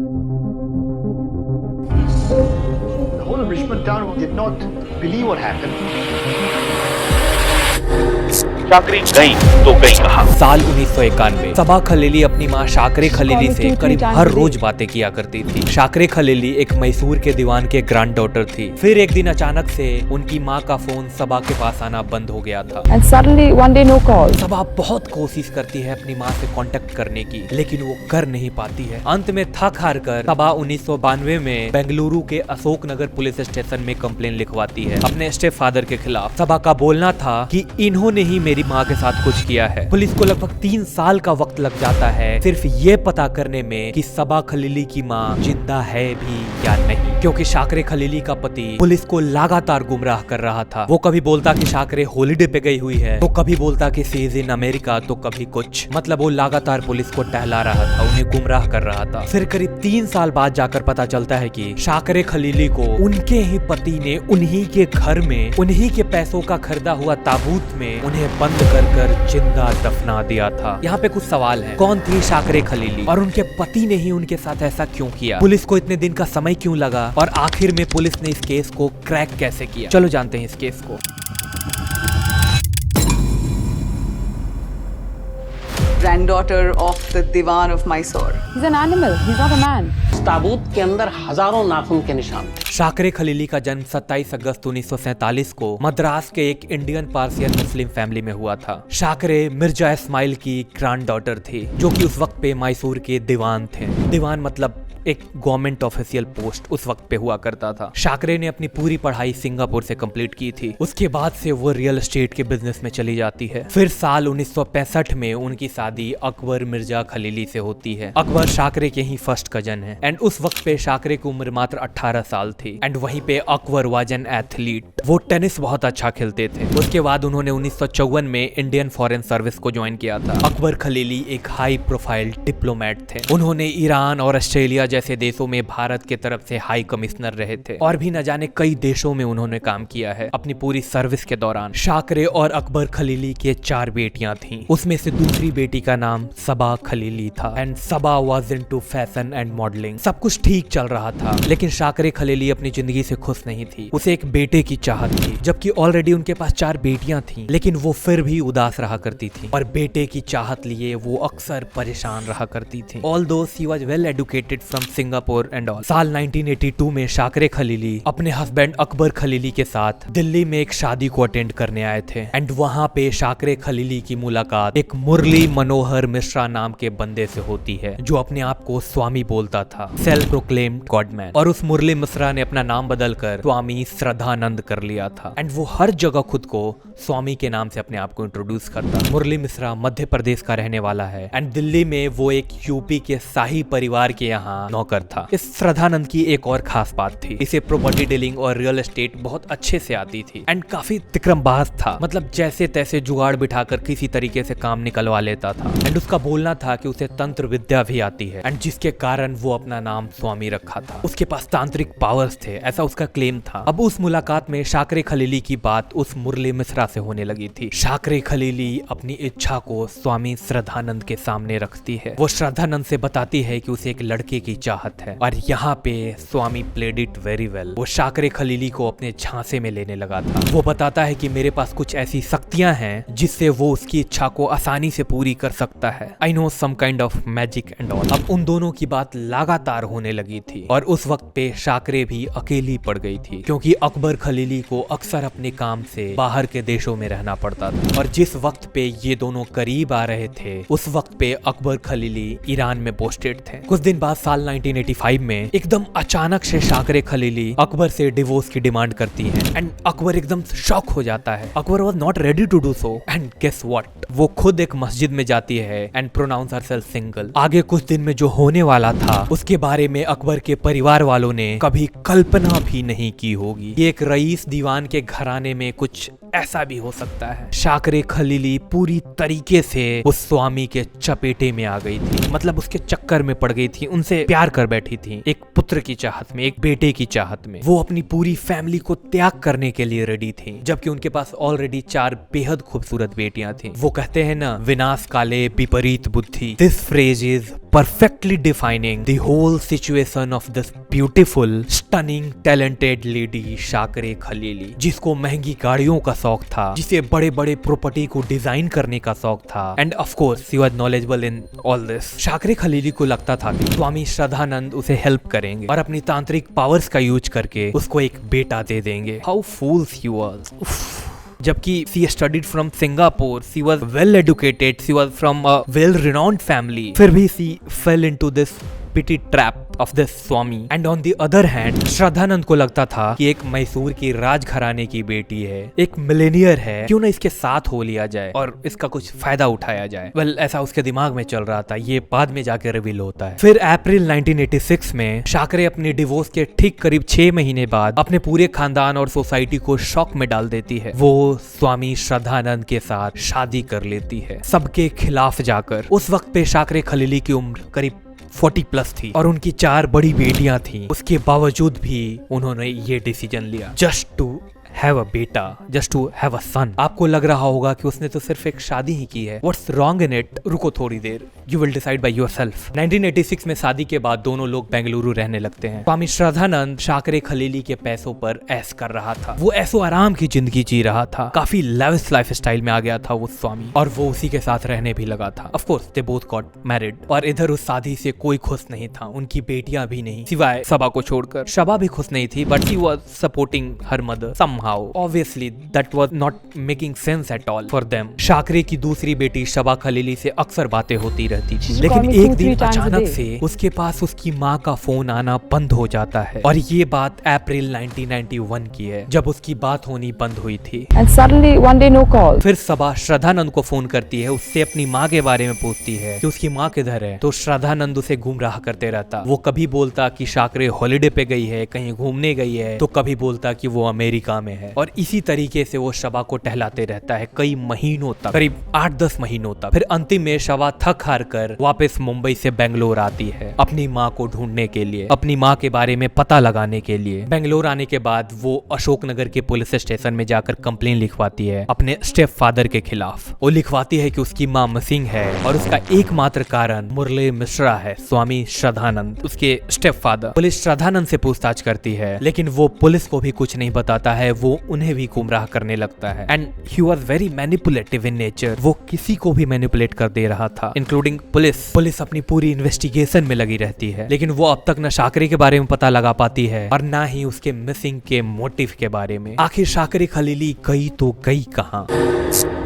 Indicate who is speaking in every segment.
Speaker 1: The whole of Richmond town did not believe what happened.
Speaker 2: शाकरी गई तो गई कहां।
Speaker 3: साल 1991 सबा खलीली अपनी मां शाकरे खलीली से करीब हर रोज बातें किया करती थी। शाकरे खलीली एक मैसूर के दीवान के ग्रैंड डॉटर थी। फिर एक दिन अचानक से उनकी मां का फोन सबा के पास आना बंद हो गया था।
Speaker 4: And suddenly one day no call.
Speaker 3: सबा बहुत कोशिश करती है अपनी मां से कांटेक्ट करने की, लेकिन वो कर नहीं पाती है। अंत में थक हार कर सबा 1992 में बेंगलुरु के अशोक नगर पुलिस स्टेशन में कंप्लेन लिखवाती है अपने स्टेप फादर के खिलाफ। सबा का बोलना था कि इन्होंने ही मेरी माँ के साथ कुछ किया है। पुलिस को लगभग 3 साल का वक्त लग जाता है सिर्फ ये पता करने में कि सबा खलीली की माँ जिंदा है भी या नहीं, क्योंकि शाकरे खलीली का पति पुलिस को लगातार गुमराह कर रहा था। वो कभी बोलता कि शाकरे हॉलिडे पे गई हुई है, तो कभी बोलता कि शी इज इन अमेरिका, तो कभी कुछ। मतलब वो लगातार पुलिस को टहला रहा था, उन्हें गुमराह कर रहा था। फिर करीब 3 साल बाद जाकर पता चलता है कि शाकरे खलीली को उनके ही पति ने उन्हीं के घर में उन्हीं के पैसों का खरीदा हुआ ताबूत में उन्हें बंद कर जिंदा दफना दिया था। यहाँ पे कुछ सवाल है। कौन थी शाकरे खलीली और उनके पति ने ही उनके साथ ऐसा क्यों किया? पुलिस को इतने दिन का समय क्यों लगा और आखिर में पुलिस ने इस केस को क्रैक कैसे किया? चलो जानते हैं इस केस को।
Speaker 5: Granddaughter of the Diwan of Mysore.
Speaker 4: He's an animal. He's not a man.
Speaker 6: ताबूत के अंदर हजारों नाखून के निशान थे।
Speaker 3: शाकरे खलीली का जन्म 27 अगस्त 1947 को मद्रास के एक इंडियन पार्सियन मुस्लिम फैमिली में हुआ था। शाकरे मिर्जा इस्माइल की ग्रैंड डॉटर थी, जो कि उस वक्त पे मैसूर के दीवान थे। दीवान मतलब एक गवर्नमेंट ऑफिशियल पोस्ट उस वक्त पे हुआ करता था। शाकरे ने अपनी पूरी पढ़ाई सिंगापुर से कंप्लीट की थी। उसके बाद से वो रियल एस्टेट के बिजनेस में चली जाती है। फिर साल 1965 में उनकी शादी अकबर मिर्जा खलीली से होती है। अकबर शाकरे के ही फर्स्ट कजन है एंड उस वक्त पे शाकरे की उम्र मात्र 18 साल थी एंड वहीं पे अकबर वाज एन एथलीट। वो टेनिस बहुत अच्छा खेलते थे। उसके बाद उन्होंने 1954 में इंडियन फॉरेन सर्विस को ज्वाइन किया था। अकबर खलीली एक हाई प्रोफाइल डिप्लोमेट थे। उन्होंने ईरान और ऑस्ट्रेलिया जैसे देशों में भारत के तरफ से हाई कमिश्नर रहे थे और भी न जाने कई देशों में उन्होंने काम किया है अपनी पूरी सर्विस के दौरान। शाकरे और अकबर खलीली के 4 बेटियां थीं। उसमें से दूसरी बेटी का नाम सबा खलीली था and Saba was into fashion and modelling. सब कुछ ठीक चल रहा था, लेकिन शाकरे खलीली अपनी जिंदगी से खुश नहीं थी। उसे एक बेटे की चाहत थी, जबकि ऑलरेडी उनके पास 4 बेटियां थीं, लेकिन वो फिर भी उदास रहा करती थी और बेटे की चाहत लिए वो अक्सर परेशान रहा करती थी। Although she was well educated from Singapore and all. साल 1982 में शाकरे खलीली अपने हस्बैंड अकबर खलीली के साथ दिल्ली में एक शादी को अटेंड करने आए थे एंड वहां पे शाकरे खलीली की मुलाकात एक मुरली मनोहर मिश्रा नाम के बंदे से होती है, जो अपने आप को स्वामी बोलता था, सेल्फ प्रोक्लेम्ड गॉडमैन। और उस मुरली मिश्रा ने अपना नाम बदलकर स्वामी श्रद्धानंद कर लिया था एंड वो हर जगह खुद को स्वामी के नाम से अपने आप को इंट्रोड्यूस करता। मुरली मिश्रा मध्य प्रदेश का रहने वाला है एंड दिल्ली में वो एक यूपी के शाही परिवार के यहाँ नौकर था। इस श्रद्धानंद की एक और खास बात थी, इसे प्रॉपर्टी डीलिंग और रियल एस्टेट बहुत अच्छे से आती थी एंड काफी तिक्रमबाज था। मतलब जैसे तैसे जुगाड़ बिठाकर किसी तरीके से काम निकलवा लेता था एंड उसका बोलना था कि उसे तंत्र विद्या भी आती है एंड जिसके कारण वो अपना नाम स्वामी रखा था। उसके पास तांत्रिक पावर्स थे, ऐसा उसका क्लेम था। अब उस मुलाकात में शाकरे खलीली की बात उस मुरली मिश्रा से होने लगी थी। शाकरे खलीली अपनी इच्छा को स्वामी श्रद्धानंद के सामने रखती है। वो श्रद्धानंद से बताती है कि उसे एक लड़के की चाहत है और यहाँ पे स्वामी प्लेड इट वेरी वेल। वो शाकरे खलीली को अपने झांसे में लेने लगा था। वो बताता है कि मेरे पास कुछ ऐसी शक्तियां हैं जिससे वो उसकी इच्छा को आसानी से पूरी कर सकता है। I know some kind of magic and all. अब उन दोनों की बात लगातार होने लगी थी और उस वक्त पे शाकरे भी अकेली पड़ गई थी, क्योंकि अकबर खलीली को अक्सर अपने काम से बाहर के देशों में रहना पड़ता था और जिस वक्त पे ये दोनों करीब आ रहे थे उस वक्त पे अकबर खलीली ईरान में पोस्टेड थे। कुछ दिन बाद साल 1985 में एकदम अचानक से शाकरे खलीली अकबर से डिवोर्स की डिमांड करती है एंड अकबर एकदम शॉक हो जाता है। Akbar was not ready to do so and guess what, वो खुद एक मस्जिद में जाती है एंड प्रोनाउंस हरसेल्फ सिंगल। आगे कुछ दिन में जो होने वाला था उसके बारे में अकबर के परिवार वालों ने कभी कल्पना भी नहीं की होगी कि एक रईस दीवान के घराने में कुछ ऐसा भी हो सकता है। शाकरे खलीली पूरी तरीके से उस स्वामी के चपेटे में आ गई थी, मतलब उसके चक्कर में पड़ गई थी, उनसे प्यार कर बैठी थी, एक पुत्र की चाहत में, एक बेटे की चाहत में। वो अपनी पूरी फैमिली को त्याग करने के लिए रेडी थी, जबकि उनके पास ऑलरेडी 4 बेहद खूबसूरत बेटियां थी। वो कहते हैं ना, विनाश काले विपरीत बुद्धि। This phrase is perfectly defining the whole situation of this beautiful, stunning, talented lady Shakereh Khaleeli, जिसको महंगी गाड़ियों का शौक था, जिसे बड़े बड़े प्रॉपर्टी को डिजाइन करने का शौक था, and of course she was knowledgeable in all this. Shakereh Khaleeli को लगता था कि स्वामी श्रद्धानंद उसे हेल्प करेंगे और अपनी तांत्रिक पावर्स का यूज करके उसको एक बेटा दे देंगे। How fools he was. जबकि she studied from Singapore, she was well educated, she was from a well renowned family, फिर भी she fell into this pity trap of this Swami. And on the other hand Shraddhanand को लगता था कि एक मैसूर की राजघराने की बेटी है, एक मिलेनियर है, क्यों ना इसके साथ हो लिया जाए और इसका कुछ फायदा उठाया जाए। वेल, ऐसा उसके दिमाग में चल रहा था, ये बाद में जाके रिवील होता है। फिर अप्रैल 1986 में शाकरे अपनी डिवोर्स के ठीक करीब 6 महीने बाद अपने पूरे खानदान और सोसाइटी को शॉक में डाल देती है। वो स्वामी श्रद्धानंद के साथ शादी कर लेती है, सबके खिलाफ जाकर। उस वक्त पे शाकरे खलीली की उम्र करीब 40+ थी और उनकी 4 बड़ी बेटियां थी। उसके बावजूद भी उन्होंने ये डिसीजन लिया, जस्ट टू हैव अ बेटा, जस्ट टू हैव अ सन। आपको लग रहा होगा कि उसने तो सिर्फ एक शादी ही की है, व्हाट्स रॉन्ग इन इट? रुको थोड़ी देर, you will decide by yourself. 1986 में शादी के बाद दोनों लोग बेंगलुरु रहने लगते हैं। स्वामी श्रद्धानंद शाकरे खलीली के पैसों पर ऐश कर रहा था, वो ऐसो आराम की जिंदगी जी रहा था, काफी लेविश लाइफस्टाइल में आ गया था वो स्वामी, और वो उसी के साथ रहने भी लगा था। Of course they both got married, और इधर उस शादी से कोई खुश नहीं था, उनकी बेटियां भी नहीं, सिवाय सबा को छोड़कर। सबा भी खुश नहीं थी, but she was supporting her mother somehow. Obviously that was not making sense at all for them. शाकरे की दूसरी बेटी शबा खलीली से अक्सर बातें होती रहती थी, लेकिन एक दिन अचानक से उसके पास उसकी माँ का फोन आना बंद हो जाता है, और ये बात अप्रैल 1991 की है, जब उसकी बात होनी बंद हुई थी।
Speaker 4: And suddenly one day no call.
Speaker 3: फिर सबा श्रद्धानंद को फोन करती है, उससे अपनी माँ के बारे में पूछती है कि उसकी माँ किधर है। तो श्रद्धानंद उसे गुमराह करते रहता। वो कभी बोलता कि शाकरे हॉलिडे पे गई है, कहीं घूमने गई है, तो कभी बोलता कि वो अमेरिका में है, और इसी तरीके से वो शबा को टहलाते रहता है कई महीनों तक, करीब 8-10 महीनों तक। फिर अंतिम में शबा थक हार कर वापस मुंबई से बेंगलोर आती है अपनी माँ को ढूंढने के लिए, अपनी माँ के बारे में पता लगाने के लिए। बेंगलोर आने के बाद वो अशोकनगर के पुलिस स्टेशन में जाकर कंप्लेन लिखवाती है अपने स्टेप फादर के खिलाफ। वो लिखवाती है कि उसकी माँ मिसिंग है और उसका एकमात्र कारण मुरली मिश्रा है, स्वामी श्रद्धानंद, उसके स्टेप फादर। पुलिस श्रद्धानंद से पूछताछ करती है, लेकिन वो पुलिस को भी कुछ नहीं बताता है, वो उन्हें भी गुमराह करने लगता है। And he was very manipulative in nature, वो किसी को भी मैनिपुलेट कर दे रहा था, इंक्लूडिंग पुलिस। पुलिस अपनी पूरी इन्वेस्टिगेशन में लगी रहती है, लेकिन वो अब तक न शाकरे के बारे में पता लगा पाती है और ना ही उसके मिसिंग के मोटिव के बारे में। आखिर शाकरे खलीली गई तो गई कहाँ?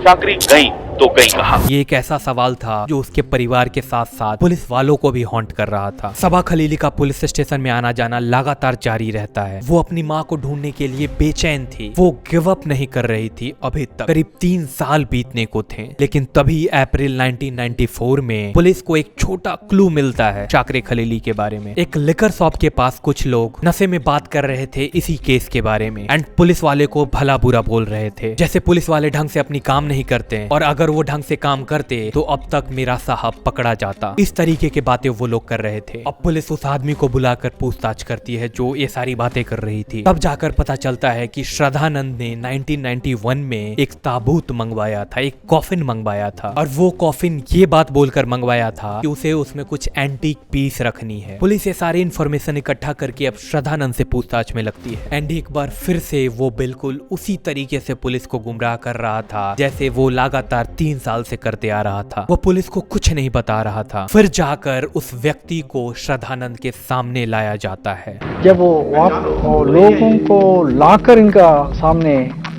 Speaker 2: शाकरे गई तो गई कहाँ?
Speaker 3: ये एक ऐसा सवाल था जो उसके परिवार के साथ साथ पुलिस वालों को भी हॉन्ट कर रहा था। सबा खलीली का पुलिस स्टेशन में आना जाना लगातार जारी रहता है। वो अपनी माँ को ढूंढने के लिए बेचैन थी, वो गिव अप नहीं कर रही थी अभी तक। करीब 3 साल बीतने को थे, लेकिन तभी अप्रैल 1994 में पुलिस को एक छोटा क्लू मिलता है शाकरे खलीली के बारे में। एक लिकर शॉप के पास कुछ लोग नशे में बात कर रहे थे इसी केस के बारे में, एंड पुलिस वाले को भला बुरा बोल रहे थे, जैसे पुलिस वाले ढंग से अपनी काम नहीं करते, और अगर वो ढंग से काम करते तो अब तक मेरा साहब पकड़ा जाता। इस तरीके की बातें वो लोग कर रहे थे। अब पुलिस उस आदमी को बुलाकर पूछताछ करती है जो ये सारी बातें कर रही थी। तब जाकर पता चलता है कि श्रद्धानंद ने 1991 में एक ताबूत मंगवाया था, एक कॉफिन मंगवाया था, और वो कॉफिन ये बात बोलकर मंगवाया था कि उसे उसमें कुछ एंटीक पीस रखनी है। पुलिस ये सारी इन्फॉर्मेशन इकट्ठा करके अब श्रद्धानंद से पूछताछ में लगती है, एंड एक बार फिर से वो बिल्कुल उसी तरीके से पुलिस को गुमराह कर रहा था जैसे वो लगातार 3 साल से करते आ रहा था। वो पुलिस को कुछ नहीं बता रहा था। फिर जाकर उस व्यक्ति को श्रद्धानंद के सामने लाया जाता है।
Speaker 7: जब वो लोगों को लाकर इनका सामने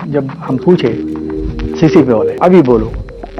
Speaker 7: जब हम पूछे सीसी पे वाले, अभी बोलो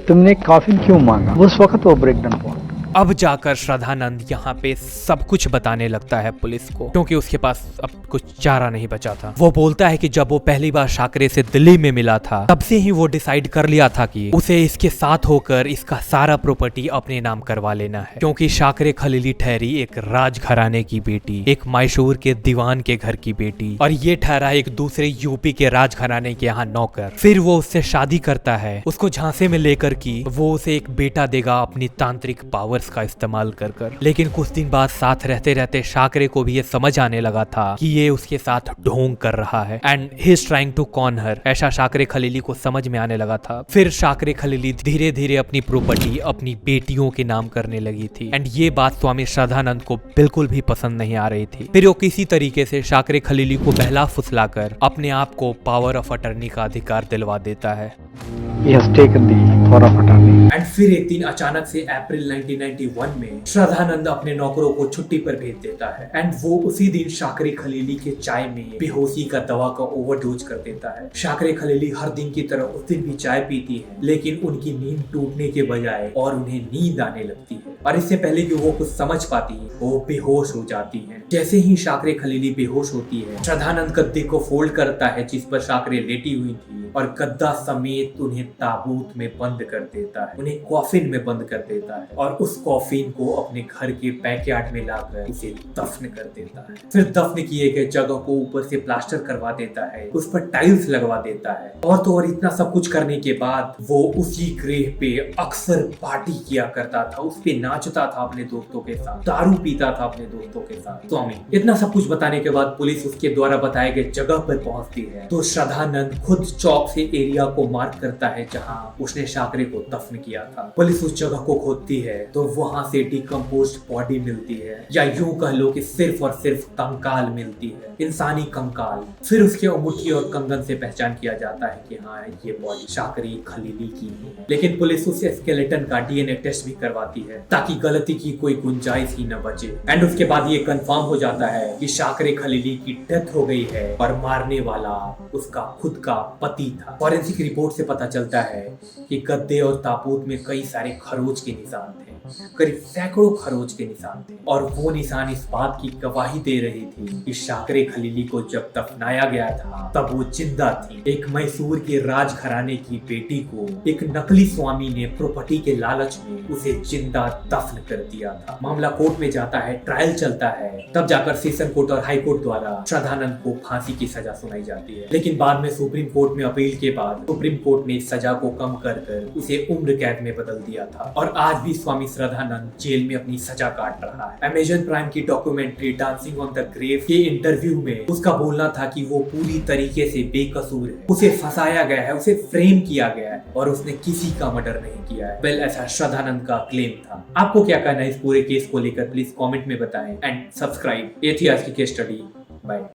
Speaker 7: तुमने कॉफिन क्यों मांगा, उस वक्त वो ब्रेकडाउन हुआ।
Speaker 3: अब जाकर श्रद्धानंद यहाँ पे सब कुछ बताने लगता है पुलिस को, क्योंकि उसके पास अब कुछ चारा नहीं बचा था। वो बोलता है कि जब वो पहली बार शाकरे से दिल्ली में मिला था, तब से ही वो डिसाइड कर लिया था कि उसे इसके साथ होकर इसका सारा प्रॉपर्टी अपने नाम करवा लेना है, क्योंकि शाकरे खलीली ठहरी एक राजघराने की बेटी, एक मैसूर के दीवान के घर की बेटी, और ये ठहरा एक दूसरे यूपी के राजघराने के यहाँ नौकर। फिर वो उससे शादी करता है, उसको झांसे में लेकर की वो उसे एक बेटा देगा अपनी तांत्रिक पावर्स का इस्तेमाल कर। लेकिन कुछ दिन बाद साथ रहते रहते शाकरे को भी ये समझ आने लगा था कि ये उसके साथ ढोंग कर रहा है and he is trying to con her, ऐसा शाकरे खलीली को समझ में आने लगा था। फिर शाकरे खलीली धीरे धीरे अपनी प्रॉपर्टी अपनी बेटियों के नाम करने लगी थी एंड ये बात स्वामी श्रद्धानंद को बिल्कुल भी पसंद नहीं आ रही थी। फिर वो किसी तरीके से शाकरे खलीली को बहला फुसलाकर अपने आप को पावर ऑफ अटर्नी का अधिकार दिलवा देता है।
Speaker 7: He has taken the power of attorney.
Speaker 3: And फिर एक दिन अचानक से अप्रैल 1991 में श्रद्धानंद अपने नौकरों को छुट्टी पर भेज देता है एंड वो उसी दिन शाकरे खलीली के चाय में बेहोशी का दवा का ओवरडोज कर देता है। शाकरे खलीली हर दिन की तरह उस दिन भी चाय पीती है, लेकिन उनकी नींद टूटने के बजाय और उन्हें नींद आने लगती है, और इससे पहले कि वो कुछ समझ पाती है वो बेहोश हो जाती है। जैसे ही शाकरे खलीली बेहोश होती है, श्रद्धानंद गद्दे को फोल्ड करता है जिस पर शाकरे लेटी हुई थी, और गद्दा समेत उन्हें ताबूत में बंद कर देता है, उन्हें कॉफिन में बंद कर देता है, और उस कॉफिन को अपने घर के बैकयार्ड में लाकर उसे दफन कर देता है। फिर दफन किए गए जगह को ऊपर से प्लास्टर करवा देता है, उस पर टाइल्स लगवा देता है, और तो और इतना सब कुछ करने के बाद वो उसी ग्रेव पे अक्सर पार्टी किया करता था, उस पे नाचता था अपने दोस्तों के साथ, दारू पीता था अपने दोस्तों के साथ। स्वामी इतना सब कुछ बताने के बाद पुलिस उसके द्वारा बताए गए जगह पर पहुंचती है, तो श्रद्धानंद खुद चौक से एरिया को मार्क करता है जहां उसने शाकरे को दफन किया था। पुलिस उस जगह को खोदती है तो वहां से डिकम्पोज्ड बॉडी मिलती है, या यूं कह लो कि सिर्फ और सिर्फ कंकाल मिलती है, इंसानी कंकाल। फिर उसके अंगूठी और कंगन से पहचान किया जाता है कि हाँ ये बॉडी शाकरे खलीली की है। लेकिन पुलिस उस स्केलेटन का डीएनए टेस्ट भी करवाती है ताकि गलती की कोई गुंजाइश ही न बचे, एंड उसके बाद ये कंफर्म हो जाता है कि शाकरे खलीली की डेथ हो गई है और मारने वाला उसका खुद का पति था। फॉरेंसिक रिपोर्ट से पता चलता है कि गद्दे और ताबूत में कई सारे खरोच के निशान थे, करीब सैकड़ों खरोच के निशान थे, और वो निशान इस बात की गवाही दे रही थी कि शाकरे खलीली को जब दफनाया गया था तब वो जिंदा थी। एक मैसूर के राजघराने की बेटी को एक नकली स्वामी ने प्रॉपर्टी के लालच में उसे जिंदा दफन कर दिया था। मामला कोर्ट में जाता है, ट्रायल चलता है, तब जाकर सेशन कोर्ट और हाई कोर्ट द्वारा श्रद्धानंद को फांसी की सजा सुनाई जाती है। लेकिन बाद में सुप्रीम कोर्ट में अपील के बाद सुप्रीम कोर्ट ने इस सजा को कम कर उसे उम्र कैद में बदल दिया था, और आज भी स्वामी श्रद्धानंद जेल में अपनी सजा काट रहा है। अमेज़न प्राइम की documentary dancing on the grave के इंटरव्यू में उसका बोलना था कि वो पूरी तरीके से बेकसूर है, उसे फंसाया गया है, उसे फ्रेम किया गया है, और उसने किसी का मर्डर नहीं किया है। वेल, ऐसा श्रद्धानंद का क्लेम था। आपको क्या कहना है इस पूरे केस को लेकर, प्लीज कमेंट में बताएं एंड सब्सक्राइब। ये थी आज की केस स्टडी। बाय।